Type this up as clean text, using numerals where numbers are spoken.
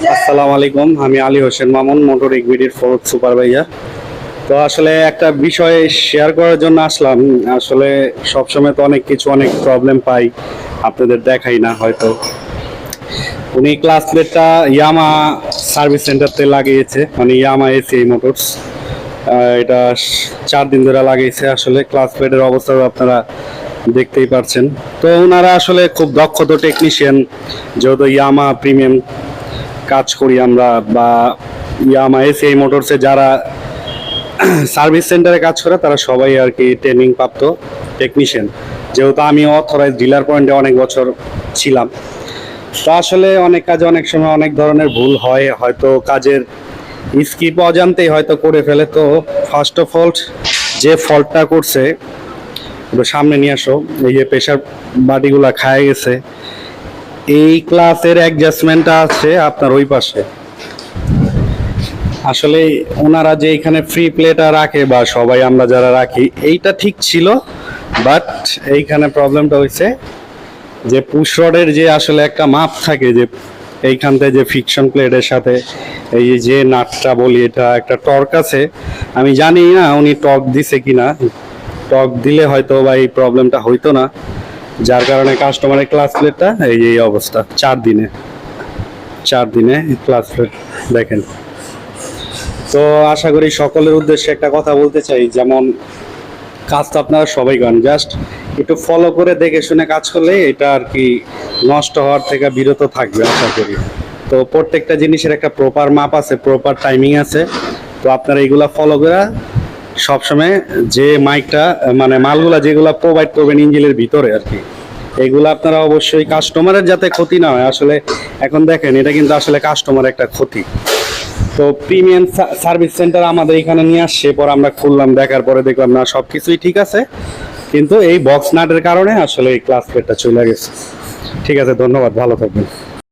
আসসালামু আলাইকুম, আমি আলী হোসেন মামুন, মোটর ইকুইটির ফোর্থ সুপারভাইজার। তো আসলে একটা বিষয় শেয়ার করার জন্য আসলাম। আসলে সবসময় তো অনেক প্রবলেম পাই, আপনাদের দেখাই না হয়তো। উনি ক্লাস প্লেটটা ইয়ামা সার্ভিস সেন্টারতে লাগিয়েছে, মানে ইয়ামা এসিআই মোটরস। এটা 4 দিন ধরে লাগিয়েছে। আসলে ক্লাস প্লেটের অবস্থা আপনারা দেখতেই পারছেন। তো ওনারা আসলে খুব দক্ষ টেকনিশিয়ান, যেহেতু ইয়ামা প্রিমিয়াম কাজ করি আমরা, বা ইয়ামা এসিআই মোটরসে যারা সার্ভিস সেন্টারে কাজ করে তারা সবাই আর কি ট্রেনিং প্রাপ্ত টেকনিশিয়ান। যেহেতু আমি অথরাইজ ডিলার পয়েন্টে অনেক বছর ছিলাম, তো আসলে অনেক কাজে অনেক সময় অনেক ধরনের ভুল হয়, হয়তো কাজের স্কিপ অজান্তেই হয়তো করে ফেলে। তো ফার্স্ট অফ অল যে ফল্টটা করছে ওটা সামনে নিয়ে আসো। এই যে প্রেশার বাটিগুলা খায় গেছে, এই ক্লাসের অ্যাডজাস্টমেন্টটা আছে আপনার ওই পাশে। আসলে ওনারা যে এখানে ফ্রি প্লেটা রাখে বা সবাই আমরা যারা রাখি, এইটা ঠিক ছিল, বাট এইখানে প্রবলেমটা হয়েছে যে পুশ রডের যে আসলে একটা মাপ থাকে, যে এইখান থেকে যে ফিকশন প্লেটের সাথে এই যে নাটটা বলি, এটা একটা টর্ক আছে। আমি জানি না উনি টর্ক দিছে কিনা, টর্ক দিলে হয়তো বা এই প্রবলেমটা হইতো না, যার কারণে কাস্টমারের ক্লাস প্লেটটা এই অবস্থা। 4 দিনে ক্লাস প্লেট দেখেন। তো আশা করি সকলের উদ্দেশ্যে একটা কথা বলতে চাই, যেমন কাজ তো আপনারা সবাই করেন, জাস্ট একটু ফলো করে দেখে শুনে কাজ করলে এটা আর কি নষ্ট হওয়ার থেকে বিরত থাকবে আশা করি। তো প্রত্যেকটা জিনিসের একটা প্রপার মাপ আছে, প্রপার টাইমিং আছে। তো আপনারা এইগুলা ফলো করে সবসময় যে মাইকটা মানে মালগুলা যেগুলা প্রোভাইড করবেন ইঞ্জিনের ভিতরে আর কি, এইগুলো আপনারা অবশ্যই কাস্টমারের যাতে ক্ষতি না হয়। আসলে এখন দেখেন এটা কিন্তু আসলে কাস্টমার একটা ক্ষতি। তো প্রিমিয়াম সার্ভিস সেন্টার আমাদের এখানে নিয়ে আসছে, পর আমরা খুললাম, দেখার পরে দেখলাম না সবকিছুই ঠিক আছে, কিন্তু এই বক্স নাটের কারণে আসলে এই ক্লাস প্লেটটা চলে গেছে। ঠিক আছে, ধন্যবাদ, ভালো থাকবেন।